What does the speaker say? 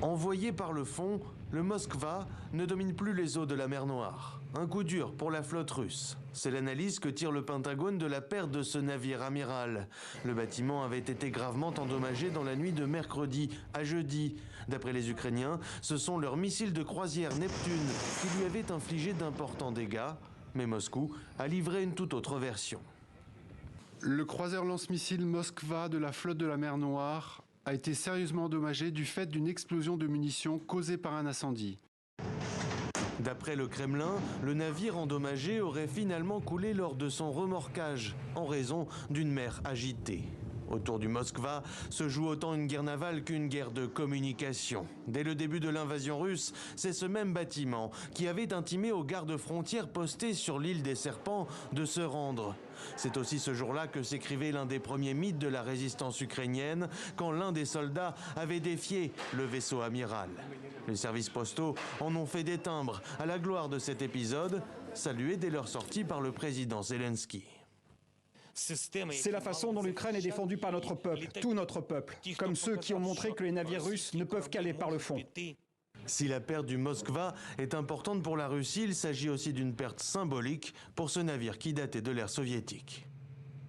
Envoyé par le fond, le Moskva ne domine plus les eaux de la mer Noire. Un coup dur pour la flotte russe. C'est l'analyse que tire le Pentagone de la perte de ce navire amiral. Le bâtiment avait été gravement endommagé dans la nuit de mercredi à jeudi. D'après les Ukrainiens, ce sont leurs missiles de croisière Neptune qui lui avaient infligé d'importants dégâts. Mais Moscou a livré une toute autre version. Le croiseur lance-missiles Moskva de la flotte de la mer Noire a été sérieusement endommagé du fait d'une explosion de munitions causée par un incendie. D'après le Kremlin, le navire endommagé aurait finalement coulé lors de son remorquage, en raison d'une mer agitée. Autour du Moskva se joue autant une guerre navale qu'une guerre de communication. Dès le début de l'invasion russe, c'est ce même bâtiment qui avait intimé aux gardes frontières postés sur l'île des Serpents de se rendre. C'est aussi ce jour-là que s'écrivait l'un des premiers mythes de la résistance ukrainienne, quand l'un des soldats avait défié le vaisseau amiral. Les services postaux en ont fait des timbres à la gloire de cet épisode, salué dès leur sortie par le président Zelensky. C'est la façon dont l'Ukraine est défendue par notre peuple, tout notre peuple, comme ceux qui ont montré que les navires russes ne peuvent qu'aller par le fond. Si la perte du Moskva est importante pour la Russie, il s'agit aussi d'une perte symbolique pour ce navire qui datait de l'ère soviétique.